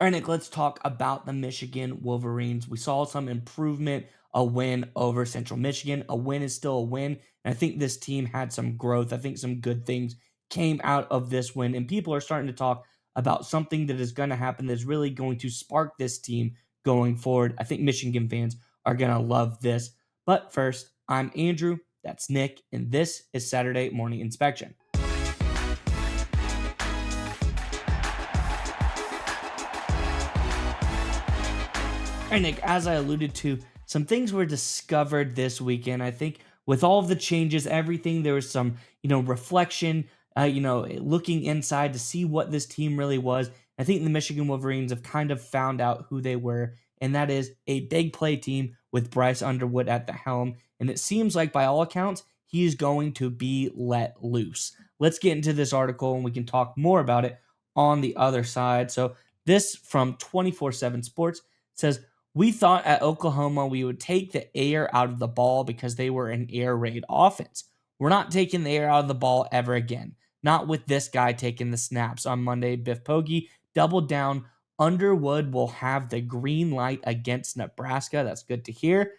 All right, Nick, let's talk about the Michigan Wolverines. We saw some improvement, a win over Central Michigan. A win is still a win. And I think this team had some growth. I think some good things came out of this win. And people are starting to talk about something that is going to happen that's really going to spark this team going forward. I think Michigan fans are going to love this. But first, I'm Andrew. That's Nick. And this is Saturday Morning Inspection. All right, Nick, as I alluded to, some things were discovered this weekend. I think with all of the changes, everything, there was some, reflection, looking inside to see what this team really was. I think the Michigan Wolverines have kind of found out who they were, and that is a big play team with Bryce Underwood at the helm. And it seems like, by all accounts, he's going to be let loose. Let's get into this article and we can talk more about it on the other side. So, this from 24/7 Sports says, we thought at Oklahoma we would take the air out of the ball because they were an air raid offense. We're not taking the air out of the ball ever again. Not with this guy taking the snaps. On Monday, Biff Poggi doubled down. Underwood will have the green light against Nebraska. That's good to hear.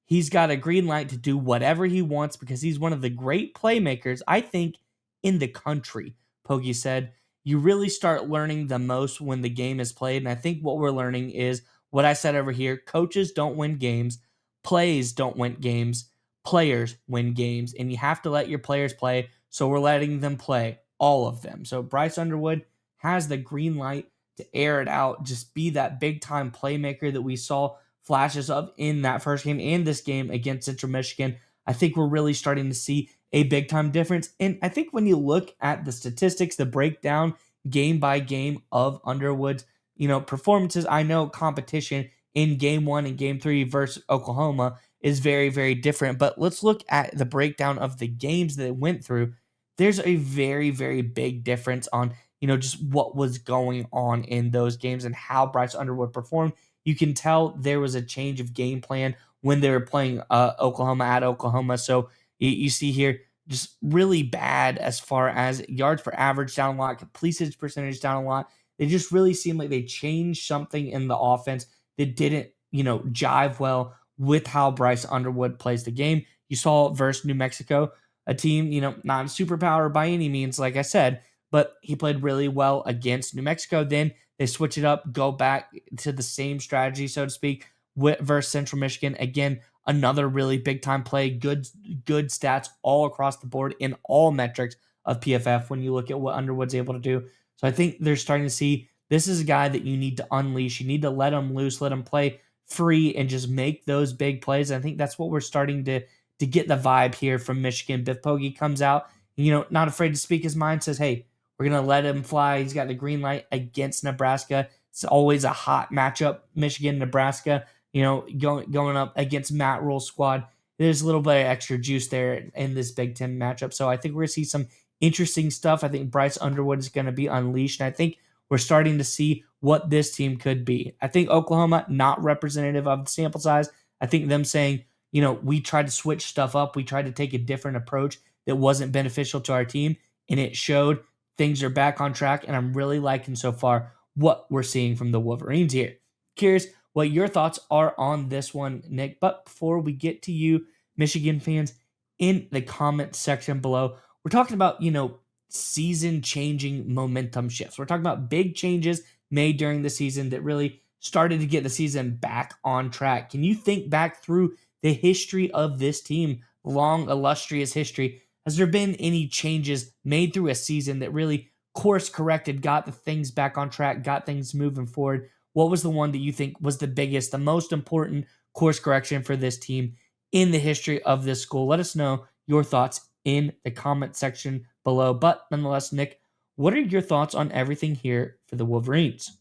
He's got a green light to do whatever he wants because he's one of the great playmakers, I think, in the country. Poggi said, you really start learning the most when the game is played. And I think what we're learning is what I said over here: coaches don't win games, plays don't win games, players win games, and you have to let your players play. So we're letting them play, all of them. So Bryce Underwood has the green light to air it out, just be that big time playmaker that we saw flashes of in that first game and this game against Central Michigan. I think we're really starting to see a big time difference. And I think when you look at the statistics, the breakdown game by game of Underwood's performances, I know competition in game 1 and game 3 versus Oklahoma is very, very different. But let's look at the breakdown of the games that it went through. There's a very, very big difference on, just what was going on in those games and how Bryce Underwood performed. You can tell there was a change of game plan when they were playing Oklahoma at Oklahoma. So you see here, just really bad as far as yards per average down a lot, completion percentage down a lot. They just really seemed like they changed something in the offense that didn't, jive well with how Bryce Underwood plays the game. You saw versus New Mexico, a team, not a superpower by any means, like I said, but he played really well against New Mexico. Then they switch it up, go back to the same strategy, so to speak, versus Central Michigan. Again, another really big time play, good stats all across the board in all metrics of PFF when you look at what Underwood's able to do. So I think they're starting to see this is a guy that you need to unleash. You need to let him loose, let him play free, and just make those big plays. I think that's what we're starting to get the vibe here from Michigan. Biff Poggi comes out, not afraid to speak his mind, says, hey, we're going to let him fly. He's got the green light against Nebraska. It's always a hot matchup, Michigan, Nebraska, going up against Matt Rule's squad. There's a little bit of extra juice there in this Big Ten matchup. So I think we're going to see some interesting stuff. I think Bryce Underwood is going to be unleashed. And I think we're starting to see what this team could be. I think Oklahoma, not representative of the sample size. I think them saying, we tried to switch stuff up. We tried to take a different approach that wasn't beneficial to our team. And it showed. Things are back on track. And I'm really liking so far what we're seeing from the Wolverines here. Curious what your thoughts are on this one, Nick. But before we get to you, Michigan fans, in the comment section below, we're talking about, season changing momentum shifts. We're talking about big changes made during the season that really started to get the season back on track. Can you think back through the history of this team, long, illustrious history? Has there been any changes made through a season that really course corrected, got the things back on track, got things moving forward? What was the one that you think was the biggest, the most important course correction for this team in the history of this school? Let us know your thoughts in the comment section below. But nonetheless, Nick, what are your thoughts on everything here for the Wolverines?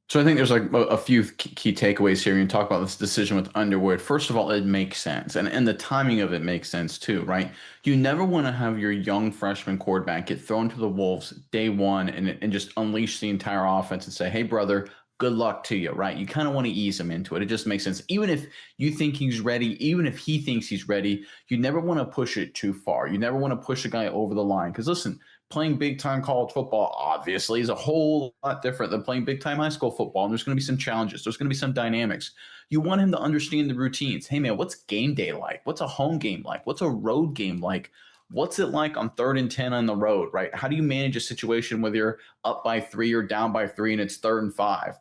So I think there's like a few key takeaways here. You talk about this decision with Underwood. First of all, it makes sense, and the timing of it makes sense too, right? You never want to have your young freshman quarterback get thrown to the wolves day one and just unleash the entire offense and say, "Hey, brother, good luck to you," right? You kind of want to ease him into it. It just makes sense. Even if you think he's ready, even if he thinks he's ready, you never want to push it too far. You never want to push a guy over the line because listen. playing big time college football obviously is a whole lot different than playing big time high school football. And there's going to be some challenges. There's going to be some dynamics. You want him to understand the routines. Hey man, what's game day like? What's a home game like? What's a road game like? What's it like on 3rd and 10 on the road, right? How do you manage a situation whether you're up by 3 or down by 3 and it's 3rd and 5?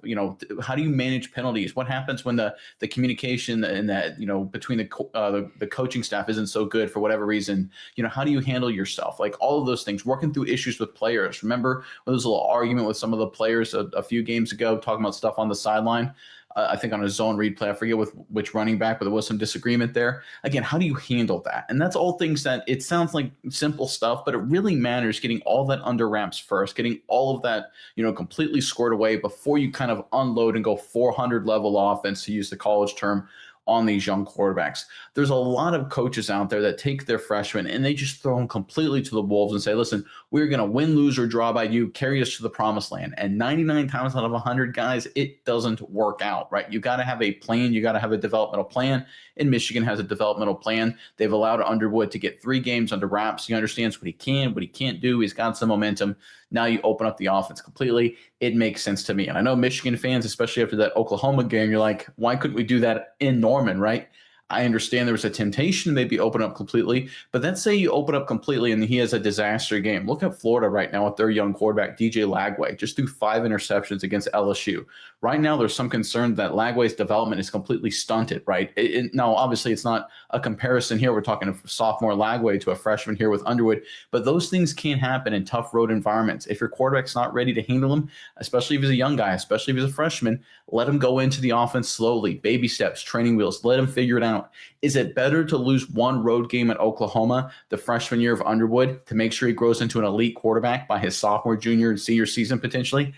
How do you manage penalties? What happens when the communication and that between the coaching staff isn't so good for whatever reason? How do you handle yourself? Like all of those things, working through issues with players. Remember when there was a little argument with some of the players a few games ago, talking about stuff on the sideline? I think on a zone read play, I forget with which running back, but there was some disagreement there. Again, how do you handle that? And that's all things that it sounds like simple stuff, but it really matters getting all that under wraps first, getting all of that, completely squared away before you kind of unload and go 400 level offense, to use the college term, on these young quarterbacks. There's a lot of coaches out there that take their freshmen and they just throw them completely to the wolves and say, listen, we're going to win, lose, or draw by you, carry us to the promised land. And 99 times out of 100, guys, it doesn't work out, right? You got to have a plan. You got to have a developmental plan. And Michigan has a developmental plan. They've allowed Underwood to get 3 games under wraps. He understands what he can, what he can't do. He's got some momentum. Now you open up the offense completely. It makes sense to me. And I know Michigan fans, especially after that Oklahoma game, you're like, why couldn't we do that in Norman, right? I understand there was a temptation to maybe open up completely, but let's say you open up completely and he has a disaster game. Look at Florida right now with their young quarterback, DJ Lagway, just threw 5 interceptions against LSU. Right now, there's some concern that Lagway's development is completely stunted, right? Now, obviously, it's not a comparison here. We're talking a sophomore Lagway to a freshman here with Underwood, but those things can happen in tough road environments. If your quarterback's not ready to handle them, especially if he's a young guy, especially if he's a freshman, let him go into the offense slowly, baby steps, training wheels, let him figure it out. Is it better to lose one road game at Oklahoma the freshman year of Underwood to make sure he grows into an elite quarterback by his sophomore, junior, and senior season potentially?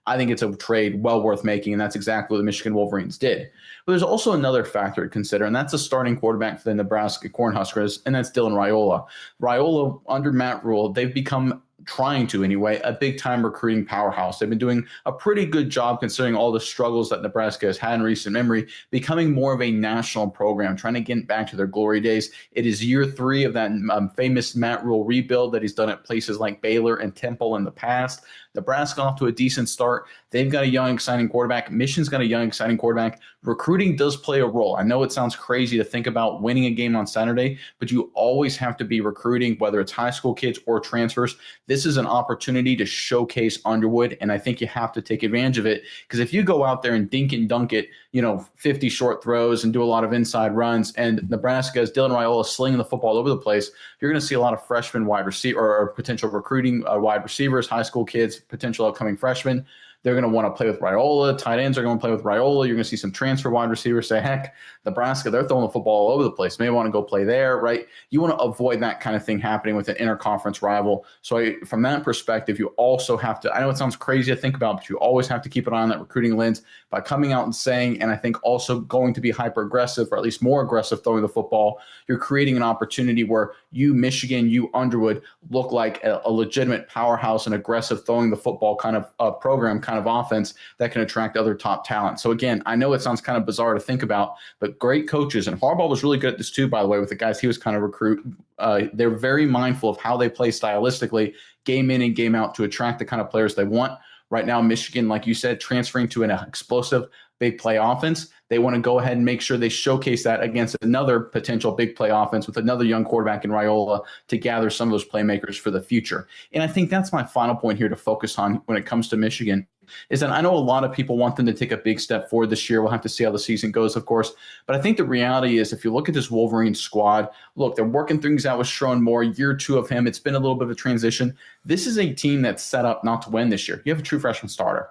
I think it's a trade well worth making, and that's exactly what the Michigan Wolverines did. But there's also another factor to consider, and that's a starting quarterback for the Nebraska Cornhuskers, and that's Dylan Raiola. Raiola, under Matt Rule, they've become, trying to anyway, a big-time recruiting powerhouse. They've been doing a pretty good job considering all the struggles that Nebraska has had in recent memory, becoming more of a national program, trying to get back to their glory days. It is year 3 of that famous Matt Rule rebuild that he's done at places like Baylor and Temple in the past. Nebraska off to a decent start. They've got a young, exciting quarterback. Michigan's got a young, exciting quarterback. Recruiting does play a role. I know it sounds crazy to think about winning a game on Saturday, but you always have to be recruiting, whether it's high school kids or transfers. This is an opportunity to showcase Underwood, and I think you have to take advantage of it, because if you go out there and dink and dunk it, 50 short throws and do a lot of inside runs, and Nebraska's Dylan Raiola slinging the football all over the place, you're going to see a lot of freshman wide receiver or potential recruiting wide receivers, high school kids, potential upcoming freshmen. They're going to want to play with Raiola. Tight ends are going to play with Raiola. You're going to see some transfer wide receivers say, heck, Nebraska, they're throwing the football all over the place. Maybe want to go play there, right? You want to avoid that kind of thing happening with an interconference rival. So from that perspective, you also have to, I know it sounds crazy to think about, but you always have to keep an eye on that recruiting lens by coming out and saying, and I think also going to be hyper aggressive, or at least more aggressive throwing the football. You're creating an opportunity where you, Michigan, you, Underwood, look like a legitimate powerhouse and aggressive throwing the football kind of program, kind of offense that can attract other top talent. So again, I know it sounds kind of bizarre to think about, but great coaches, and Harbaugh was really good at this too, by the way, with the guys he was kind of recruit. They're very mindful of how they play stylistically, game in and game out, to attract the kind of players they want. Right now, Michigan, like you said, transferring to an explosive big play offense. They want to go ahead and make sure they showcase that against another potential big play offense with another young quarterback in Raiola to gather some of those playmakers for the future. And I think that's my final point here to focus on when it comes to Michigan, is that I know a lot of people want them to take a big step forward this year. We'll have to see how the season goes, of course. But I think the reality is, if you look at this Wolverines squad, look, they're working things out with Sharon Moore, year 2 of him. It's been a little bit of a transition. This is a team that's set up not to win this year. You have a true freshman starter,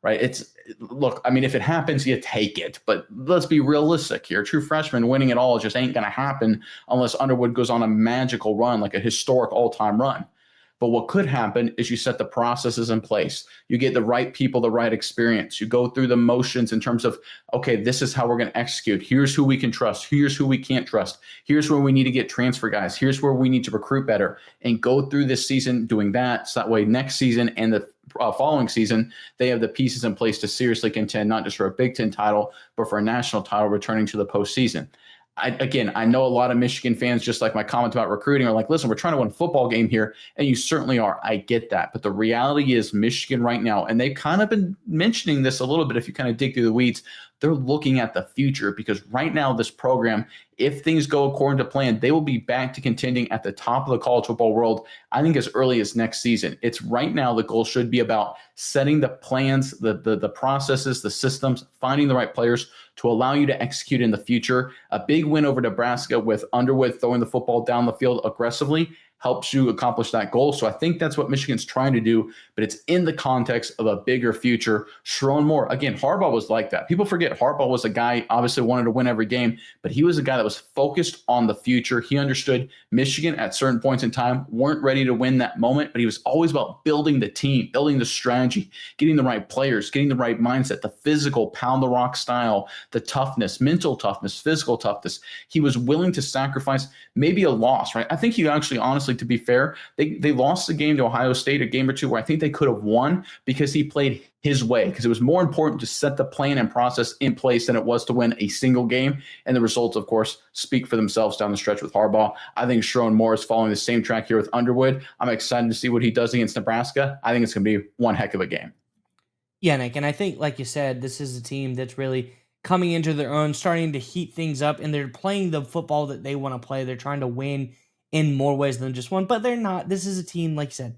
right? Look, I mean, if it happens, you take it. But let's be realistic here. True freshman winning it all just ain't going to happen unless Underwood goes on a magical run, like a historic all-time run. But what could happen is you set the processes in place. You get the right people, the right experience. You go through the motions in terms of, okay, this is how we're going to execute. Here's who we can trust. Here's who we can't trust. Here's where we need to get transfer guys. Here's where we need to recruit better, and go through this season doing that. So that way next season and the following season, they have the pieces in place to seriously contend, not just for a Big Ten title, but for a national title returning to the postseason. again, I know a lot of Michigan fans, just like my comment about recruiting, are like, listen, we're trying to win a football game here. And you certainly are. I get that. But the reality is, Michigan right now, and they've kind of been mentioning this a little bit if you kind of dig through the weeds, they're looking at the future because right now, this program, if things go according to plan, they will be back to contending at the top of the college football world, I think, as early as next season. It's right now the goal should be about setting the plans, the processes, the systems, finding the right players to allow you to execute in the future. A big win over Nebraska with Underwood throwing the football down the field aggressively helps you accomplish that goal. So I think that's what Michigan's trying to do, but it's in the context of a bigger future. Sherrone Moore, again, Harbaugh was like that. People forget Harbaugh was a guy, obviously wanted to win every game, but he was a guy that was focused on the future. He understood Michigan at certain points in time weren't ready to win that moment, but he was always about building the team, building the strategy, getting the right players, getting the right mindset, the physical pound the rock style, the toughness, mental toughness, physical toughness. He was willing to sacrifice maybe a loss, right? I think he actually, honestly, to be fair, they lost the game to Ohio State, a game or two where I think they could have won because he played his way, because it was more important to set the plan and process in place than it was to win a single game. And the results, of course, speak for themselves down the stretch with Harbaugh. I think Sherrone Moore is following the same track here with Underwood. I'm excited to see what he does against Nebraska. I think it's going to be one heck of a game. Yeah, Nick, and I think, like you said, this is a team that's really coming into their own, starting to heat things up, and they're playing the football that they want to play. They're trying to win in more ways than just one, but they're not. This is a team, like you said,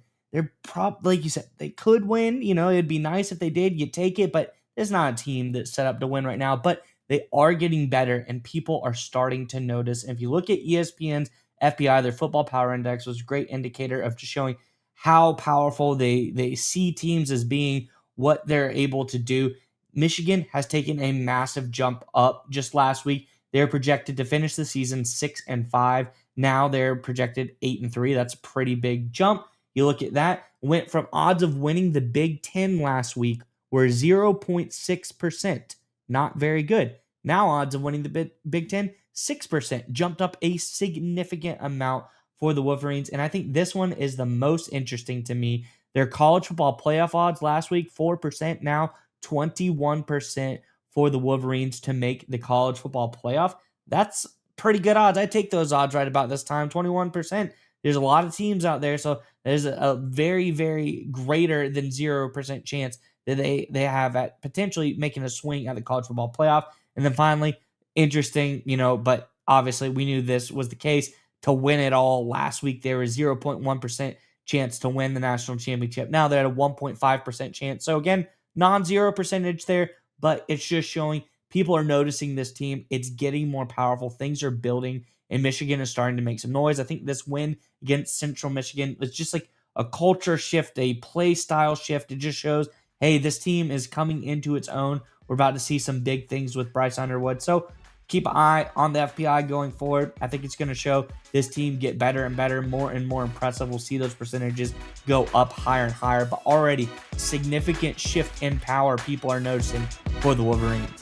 like you said, they could win. It'd be nice if they did. You take it, but it's not a team that's set up to win right now. But they are getting better, and people are starting to notice. And if you look at ESPN's FPI, their Football Power Index was a great indicator of just showing how powerful they see teams as being, what they're able to do. Michigan has taken a massive jump up just last week. They're projected to finish the season 6-5. Now they're projected 8-3. That's a pretty big jump. You look at that, went from odds of winning the Big Ten last week were 0.6%. Not very good. Now odds of winning the Big Ten, 6%. Jumped up a significant amount for the Wolverines. And I think this one is the most interesting to me. Their college football playoff odds last week, 4%. Now 21% for the Wolverines to make the college football playoff. That's pretty good odds. I take those odds right about this time, 21%. There's a lot of teams out there, so there's a very, very greater than 0% chance that they have at potentially making a swing at the college football playoff. And then finally, interesting, but obviously we knew this was the case. To win it all last week, there was 0.1% chance to win the national championship. Now they're at a 1.5% chance. So again, non-zero percentage there, but it's just showing people are noticing this team. It's getting more powerful. Things are building, and Michigan is starting to make some noise. I think this win against Central Michigan was just like a culture shift, a play style shift. It just shows, hey, this team is coming into its own. We're about to see some big things with Bryce Underwood. So keep an eye on the FPI going forward. I think it's going to show this team get better and better, more and more impressive. We'll see those percentages go up higher and higher, but already significant shift in power people are noticing for the Wolverines.